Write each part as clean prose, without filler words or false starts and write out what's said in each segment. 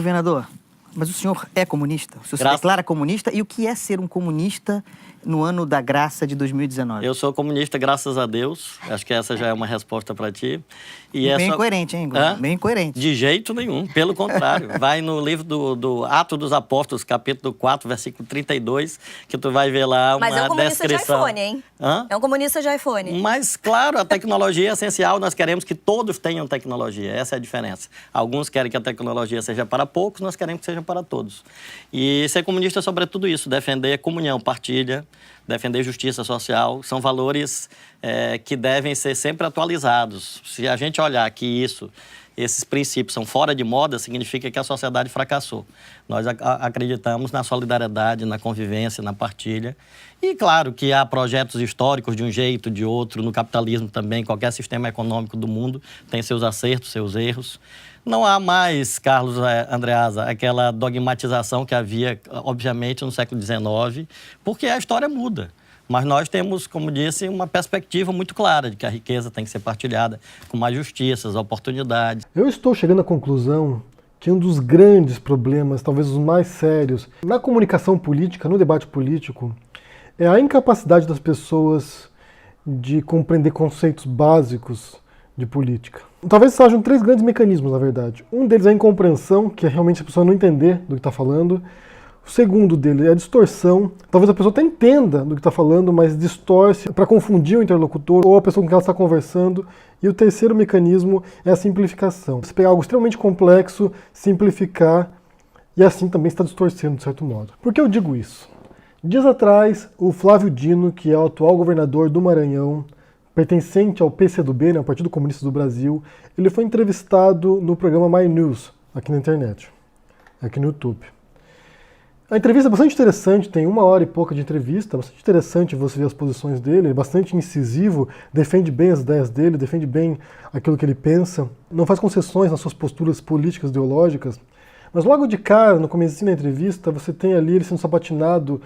Governador, mas o senhor é comunista? O senhor se declara comunista? E o que é ser um comunista no ano da graça de 2019? Eu sou comunista, graças a Deus. Acho que essa já é uma resposta para ti. E bem incoerente, hein, Governador? Bem incoerente. De jeito nenhum, pelo contrário. Vai no livro do Atos dos Apóstolos, capítulo 4, versículo 32, que tu vai ver lá uma descrição. Mas é um comunista de iPhone, hein? É um comunista de iPhone. Mas, claro, a tecnologia é essencial. Nós queremos que todos tenham tecnologia. Essa é a diferença. Alguns querem que a tecnologia seja para poucos, nós queremos que seja para todos. E ser comunista é sobre tudo isso. Defender comunhão, partilha, defender justiça social. São valores que devem ser sempre atualizados. Se a gente olhar que esses princípios são fora de moda, significa que a sociedade fracassou. Nós acreditamos na solidariedade, na convivência, na partilha. E claro que há projetos históricos de um jeito, de outro, no capitalismo também, qualquer sistema econômico do mundo tem seus acertos, seus erros. Não há mais, Carlos Andreasa, aquela dogmatização que havia, obviamente, no século XIX, porque a história muda. Mas nós temos, como disse, uma perspectiva muito clara de que a riqueza tem que ser partilhada com mais justiça, oportunidades. Eu estou chegando à conclusão que um dos grandes problemas, talvez os mais sérios, na comunicação política, no debate político, é a incapacidade das pessoas de compreender conceitos básicos de política. Talvez sejam três grandes mecanismos, na verdade. Um deles é a incompreensão, que é realmente a pessoa não entender do que está falando. O segundo dele é a distorção. Talvez a pessoa até entenda do que está falando, mas distorce para confundir o interlocutor ou a pessoa com quem ela está conversando. E o terceiro mecanismo é a simplificação. Você pegar algo extremamente complexo, simplificar, e assim também está distorcendo, de certo modo. Por que eu digo isso? Dias atrás, o Flávio Dino, que é o atual governador do Maranhão, pertencente ao PCdoB, né, o Partido Comunista do Brasil, ele foi entrevistado no programa My News, aqui na internet, aqui no YouTube. A entrevista é bastante interessante, tem 1h e pouca de entrevista, bastante interessante você ver as posições dele, é bastante incisivo, defende bem as ideias dele, defende bem aquilo que ele pensa, não faz concessões nas suas posturas políticas, ideológicas, mas logo de cara, no começo da entrevista, você tem ali ele sendo sabatinado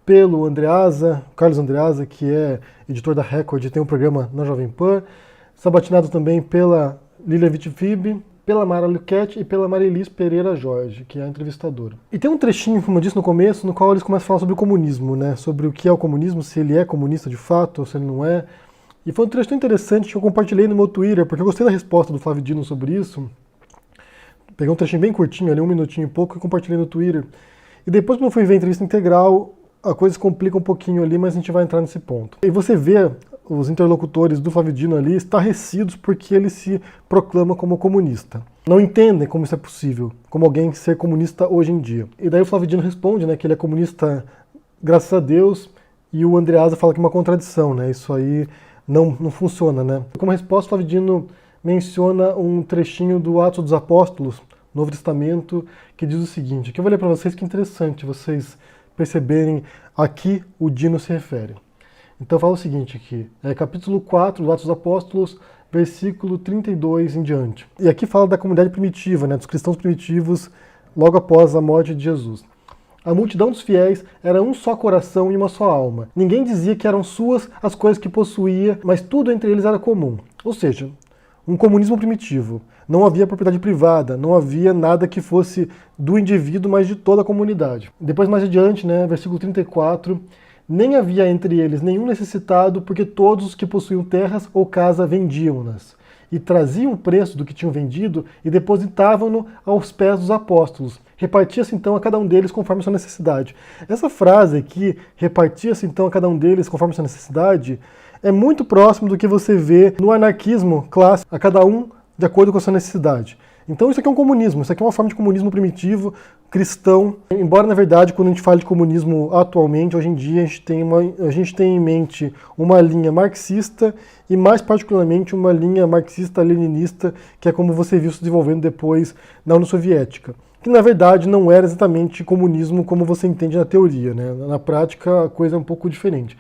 pelo Andreasa, Carlos Andreasa, que é editor da Record e tem um programa na Jovem Pan, sabatinado também pela Lilia Vitifib, pela Mara Luquete e pela Marilis Pereira Jorge, que é a entrevistadora. E tem um trechinho, como eu disse no começo, no qual eles começam a falar sobre o comunismo, né? Sobre o que é o comunismo, se ele é comunista de fato ou se ele não é. E foi um trecho tão interessante que eu compartilhei no meu Twitter, porque eu gostei da resposta do Flávio Dino sobre isso. Peguei um trechinho bem curtinho, ali 1 minutinho e pouco, e compartilhei no Twitter. E depois, quando eu fui ver a entrevista integral, a coisa se complica um pouquinho ali, mas a gente vai entrar nesse ponto. E você vê os interlocutores do Flávio Dino ali estarrecidos porque ele se proclama como comunista. Não entendem como isso é possível, como alguém ser comunista hoje em dia. E daí o Flávio Dino responde, né, que ele é comunista graças a Deus, e o Andreasa fala que é uma contradição, né, isso aí não funciona, né. Como resposta, o Flávio Dino menciona um trechinho do Atos dos Apóstolos, Novo Testamento, que diz o seguinte, que eu vou ler para vocês, que é interessante vocês perceberem a que o Dino se refere. Então fala o seguinte aqui, capítulo 4 do Atos dos Apóstolos, versículo 32 em diante. E aqui fala da comunidade primitiva, né, dos cristãos primitivos, logo após a morte de Jesus. A multidão dos fiéis era um só coração e uma só alma. Ninguém dizia que eram suas as coisas que possuía, mas tudo entre eles era comum. Ou seja, um comunismo primitivo. Não havia propriedade privada, não havia nada que fosse do indivíduo, mas de toda a comunidade. Depois, mais adiante, né, versículo 34, nem havia entre eles nenhum necessitado, porque todos os que possuíam terras ou casa vendiam-nas, e traziam o preço do que tinham vendido e depositavam-no aos pés dos apóstolos. Repartia-se então a cada um deles conforme sua necessidade. Essa frase aqui, repartia-se então a cada um deles conforme sua necessidade, é muito próximo do que você vê no anarquismo clássico, a cada um de acordo com a sua necessidade. Então isso aqui é um comunismo, isso aqui é uma forma de comunismo primitivo, cristão, embora na verdade quando a gente fala de comunismo atualmente, hoje em dia a gente tem em mente uma linha marxista e mais particularmente uma linha marxista-leninista, que é como você viu se desenvolvendo depois na União Soviética, que na verdade não era exatamente comunismo como você entende na teoria, né? Na prática a coisa é um pouco diferente.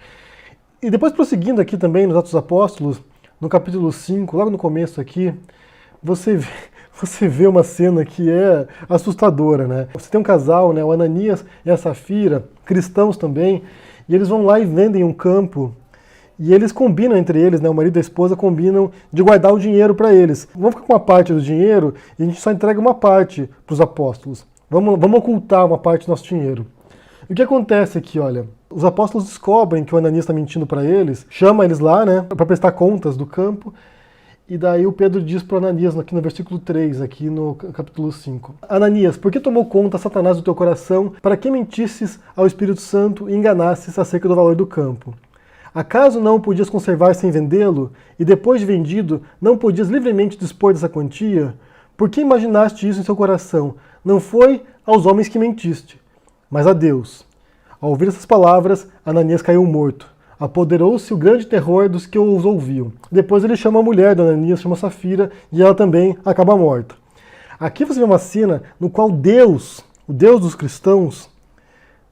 E depois prosseguindo aqui também nos Atos dos Apóstolos, no capítulo 5, logo no começo aqui, você vê uma cena que é assustadora, né? Você tem um casal, né, o Ananias e a Safira, cristãos também, e eles vão lá e vendem um campo, E eles combinam entre eles, né, o marido e a esposa combinam de guardar o dinheiro para eles. Vamos ficar com uma parte do dinheiro e a gente só entrega uma parte para os apóstolos. Vamos ocultar uma parte do nosso dinheiro. E o que acontece aqui, olha, os apóstolos descobrem que o Ananias está mentindo para eles, chama eles lá, né, para prestar contas do campo, e daí o Pedro diz para Ananias, aqui no versículo 3, aqui no capítulo 5. Ananias, por que tomou conta Satanás do teu coração, para que mentisses ao Espírito Santo e enganasses acerca do valor do campo? Acaso não o podias conservar sem vendê-lo, e depois de vendido, não podias livremente dispor dessa quantia? Por que imaginaste isso em seu coração? Não foi aos homens que mentiste, mas a Deus. Ao ouvir essas palavras, Ananias caiu morto. Apoderou-se o grande terror dos que os ouviam. Depois ele chama a mulher de Ananias, chama Safira, e ela também acaba morta. Aqui você vê uma cena no qual Deus, o Deus dos cristãos,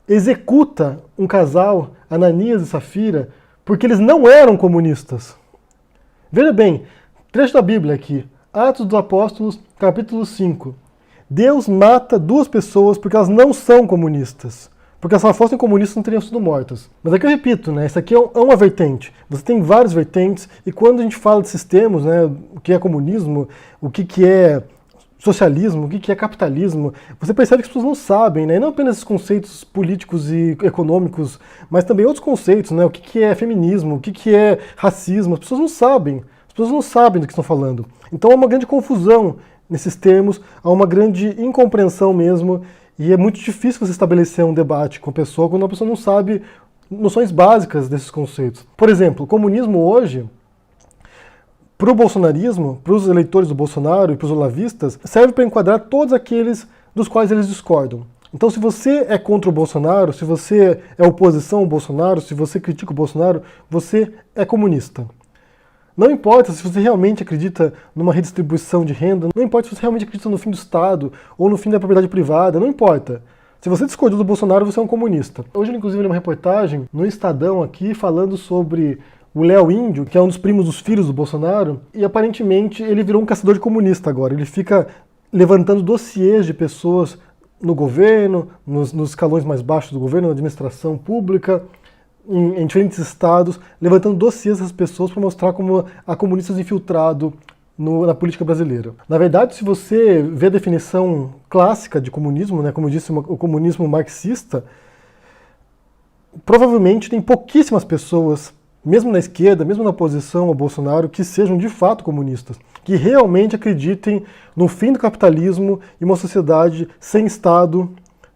executa um casal, Ananias e Safira, porque eles não eram comunistas. Veja bem, trecho da Bíblia aqui, Atos dos Apóstolos, capítulo 5. Deus mata duas pessoas porque elas não são comunistas. Porque se elas fossem comunistas não teriam sido mortas. Mas aqui eu repito, né, isso aqui é uma vertente. Você tem várias vertentes, e quando a gente fala de sistemas, né, o que é comunismo, o que é socialismo, o que é capitalismo, você percebe que as pessoas não sabem, né, e não apenas esses conceitos políticos e econômicos, mas também outros conceitos, né, o que é feminismo, o que é racismo, as pessoas não sabem. As pessoas não sabem do que estão falando. Então há uma grande confusão nesses termos, há uma grande incompreensão mesmo, e é muito difícil você estabelecer um debate com a pessoa quando a pessoa não sabe noções básicas desses conceitos. Por exemplo, o comunismo hoje, para o bolsonarismo, para os eleitores do Bolsonaro e para os olavistas, serve para enquadrar todos aqueles dos quais eles discordam. Então, se você é contra o Bolsonaro, se você é oposição ao Bolsonaro, se você critica o Bolsonaro, você é comunista. Não importa se você realmente acredita numa redistribuição de renda, não importa se você realmente acredita no fim do Estado ou no fim da propriedade privada, não importa. Se você discordou do Bolsonaro, você é um comunista. Hoje, inclusive, li uma reportagem no Estadão aqui falando sobre o Léo Índio, que é um dos primos dos filhos do Bolsonaro, e aparentemente ele virou um caçador de comunista agora. Ele fica levantando dossiês de pessoas no governo, nos escalões mais baixos do governo, na administração pública, em diferentes estados, levantando dossiês dessas pessoas para mostrar como há comunistas infiltrados na política brasileira. Na verdade, se você vê a definição clássica de comunismo, né, como eu disse, o comunismo marxista, provavelmente tem pouquíssimas pessoas, mesmo na esquerda, mesmo na oposição ao Bolsonaro, que sejam de fato comunistas, que realmente acreditem no fim do capitalismo e uma sociedade sem Estado,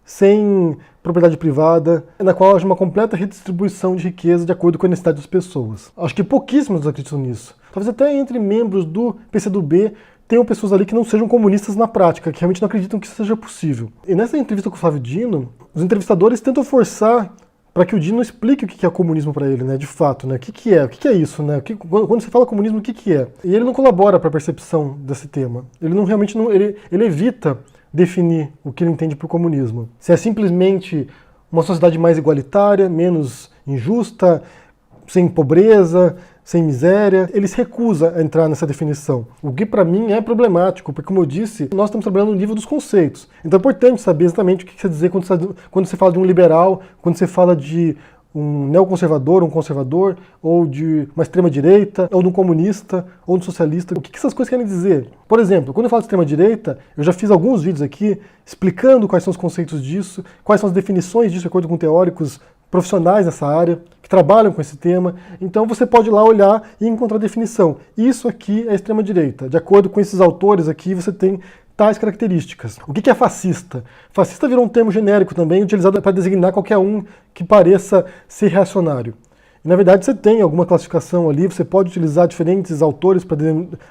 sem propriedade privada, na qual haja uma completa redistribuição de riqueza de acordo com a necessidade das pessoas. Acho que pouquíssimos acreditam nisso. Talvez até entre membros do PCdoB tenham pessoas ali que não sejam comunistas na prática, que realmente não acreditam que isso seja possível. E nessa entrevista com o Flávio Dino, os entrevistadores tentam forçar para que o Dino explique o que é comunismo para ele, né, de fato, né, o que é isso, né, quando você fala comunismo, o que é? E ele não colabora para a percepção desse tema. Ele não realmente não, ele evita definir o que ele entende por comunismo. Se é simplesmente uma sociedade mais igualitária, menos injusta, sem pobreza, sem miséria, ele se recusa a entrar nessa definição. O que para mim é problemático, porque como eu disse, nós estamos trabalhando no nível dos conceitos. Então é importante saber exatamente o que quer dizer quando você fala de um liberal, quando você fala de um neoconservador, um conservador, ou de uma extrema-direita, ou de um comunista, ou de um socialista. O que essas coisas querem dizer? Por exemplo, quando eu falo de extrema-direita, eu já fiz alguns vídeos aqui explicando quais são os conceitos disso, quais são as definições disso, de acordo com teóricos profissionais nessa área, que trabalham com esse tema. Então você pode ir lá olhar e encontrar a definição. Isso aqui é extrema-direita. De acordo com esses autores aqui, você tem tais características. O que é fascista? Fascista virou um termo genérico também, utilizado para designar qualquer um que pareça ser reacionário. E, na verdade, você tem alguma classificação ali, você pode utilizar diferentes autores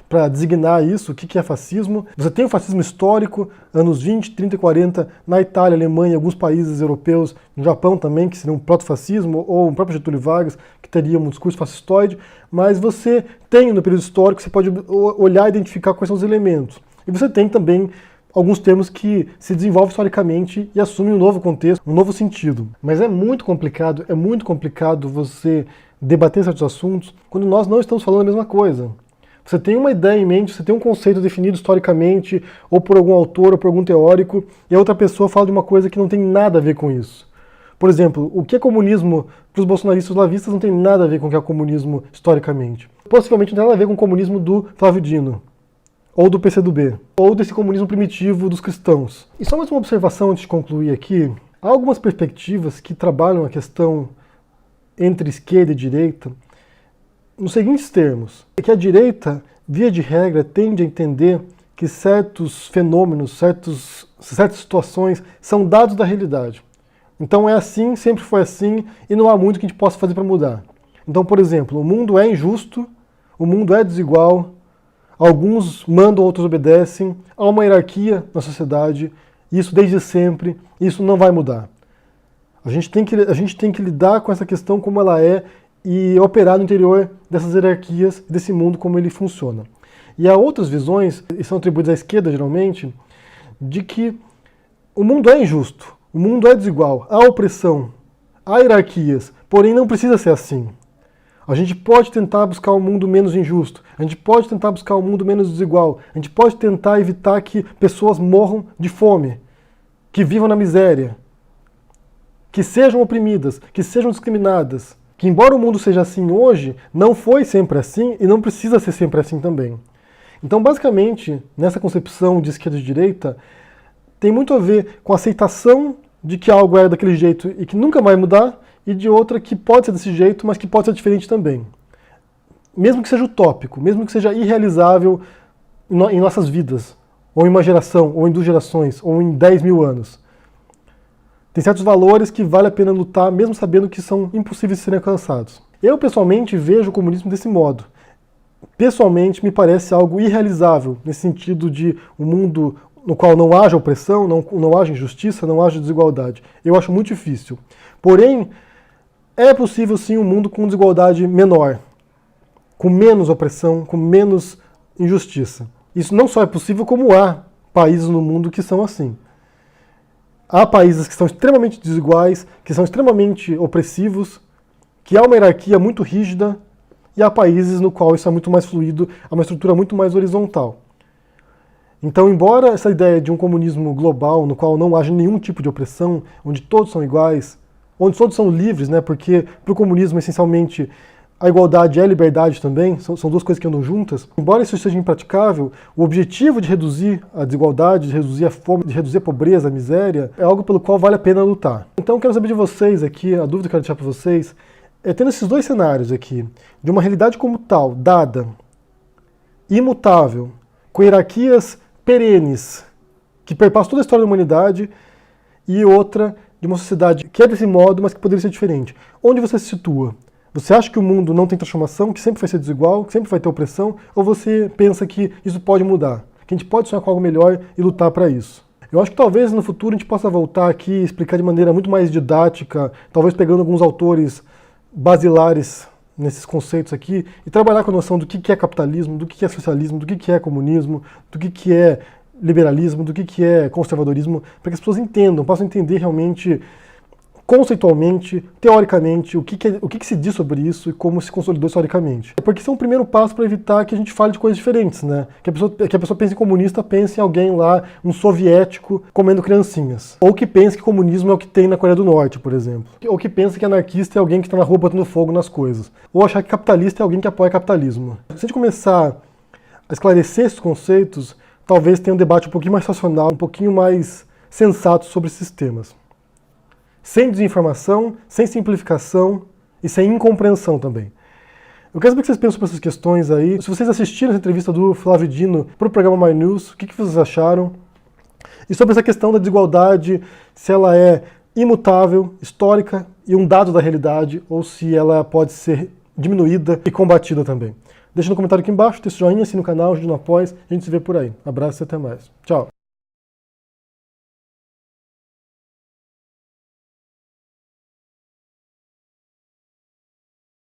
para designar isso, o que é fascismo. Você tem o fascismo histórico, anos 20, 30 e 40, na Itália, Alemanha, alguns países europeus, no Japão também, que seria um proto-fascismo, ou o próprio Getúlio Vargas, que teria um discurso fascistoide, mas você tem no período histórico, você pode olhar e identificar quais são os elementos. E você tem também alguns termos que se desenvolvem historicamente e assumem um novo contexto, um novo sentido. Mas é muito complicado você debater certos assuntos quando nós não estamos falando a mesma coisa. Você tem uma ideia em mente, você tem um conceito definido historicamente, ou por algum autor, ou por algum teórico, e a outra pessoa fala de uma coisa que não tem nada a ver com isso. Por exemplo, o que é comunismo para os bolsonaristas lavistas não tem nada a ver com o que é comunismo historicamente. Possivelmente não tem nada a ver com o comunismo do Flávio Dino, ou do PCdoB, ou desse comunismo primitivo dos cristãos. E só mais uma observação antes de concluir aqui. Há algumas perspectivas que trabalham a questão entre esquerda e direita nos seguintes termos. É que a direita, via de regra, tende a entender que certos fenômenos, certas situações são dados da realidade. Então é assim, sempre foi assim, e não há muito que a gente possa fazer para mudar. Então, por exemplo, o mundo é injusto, o mundo é desigual, alguns mandam, outros obedecem, há uma hierarquia na sociedade, isso desde sempre, isso não vai mudar. A gente tem que lidar com essa questão como ela é e operar no interior dessas hierarquias, desse mundo como ele funciona. E há outras visões, e são atribuídas à esquerda geralmente, de que o mundo é injusto, o mundo é desigual, há opressão, há hierarquias, porém não precisa ser assim. A gente pode tentar buscar um mundo menos injusto, a gente pode tentar buscar um mundo menos desigual, a gente pode tentar evitar que pessoas morram de fome, que vivam na miséria, que sejam oprimidas, que sejam discriminadas. Que embora o mundo seja assim hoje, não foi sempre assim e não precisa ser sempre assim também. Então, basicamente, nessa concepção de esquerda e direita, tem muito a ver com a aceitação de que algo é daquele jeito e que nunca vai mudar, e de outra que pode ser desse jeito, mas que pode ser diferente também. Mesmo que seja utópico, mesmo que seja irrealizável em nossas vidas, ou em uma geração, ou em 2 gerações, ou em 10 mil anos. Tem certos valores que vale a pena lutar, mesmo sabendo que são impossíveis de serem alcançados. Eu, pessoalmente, vejo o comunismo desse modo. Pessoalmente, me parece algo irrealizável, nesse sentido de um mundo no qual não haja opressão, não haja injustiça, não haja desigualdade. Eu acho muito difícil. Porém, é possível sim um mundo com desigualdade menor, com menos opressão, com menos injustiça. Isso não só é possível, como há países no mundo que são assim. Há países que são extremamente desiguais, que são extremamente opressivos, que há uma hierarquia muito rígida, e há países no qual isso é muito mais fluido, há uma estrutura muito mais horizontal. Então, embora essa ideia de um comunismo global, no qual não haja nenhum tipo de opressão, onde todos são iguais, onde todos são livres, né, porque para o comunismo, essencialmente, a igualdade é a liberdade também, são 2 coisas que andam juntas. Embora isso seja impraticável, o objetivo de reduzir a desigualdade, de reduzir a fome, de reduzir a pobreza, a miséria, é algo pelo qual vale a pena lutar. Então eu quero saber de vocês aqui, a dúvida que eu quero deixar para vocês, é tendo esses 2 cenários aqui, de uma realidade como tal, dada, imutável, com hierarquias perenes, que perpassam toda a história da humanidade, e outra de uma sociedade que é desse modo, mas que poderia ser diferente. Onde você se situa? Você acha que o mundo não tem transformação, que sempre vai ser desigual, que sempre vai ter opressão, ou você pensa que isso pode mudar, que a gente pode sonhar com algo melhor e lutar para isso? Eu acho que talvez no futuro a gente possa voltar aqui e explicar de maneira muito mais didática, talvez pegando alguns autores basilares nesses conceitos aqui, e trabalhar com a noção do que é capitalismo, do que é socialismo, do que é comunismo, do que é liberalismo, do que é conservadorismo, para que as pessoas entendam, possam entender realmente, conceitualmente, teoricamente, o que se diz sobre isso e como se consolidou historicamente. Porque isso é um primeiro passo para evitar que a gente fale de coisas diferentes, né? Que a pessoa pense em comunista, pense em alguém lá, um soviético, comendo criancinhas. Ou que pense que comunismo é o que tem na Coreia do Norte, por exemplo. Ou que pense que anarquista é alguém que está na rua botando fogo nas coisas. Ou achar que capitalista é alguém que apoia capitalismo. Se a gente começar a esclarecer esses conceitos, talvez tenha um debate um pouquinho mais racional, um pouquinho mais sensato sobre esses temas. Sem desinformação, sem simplificação e sem incompreensão também. Eu quero saber o que vocês pensam sobre essas questões aí. Se vocês assistiram essa entrevista do Flávio Dino para o programa My News, o que vocês acharam? E sobre essa questão da desigualdade, se ela é imutável, histórica e um dado da realidade, ou se ela pode ser diminuída e combatida também. Deixa no comentário aqui embaixo, deixa o joinha, assina o canal, ajude no apoio, a gente se vê por aí. Abraço e até mais. Tchau!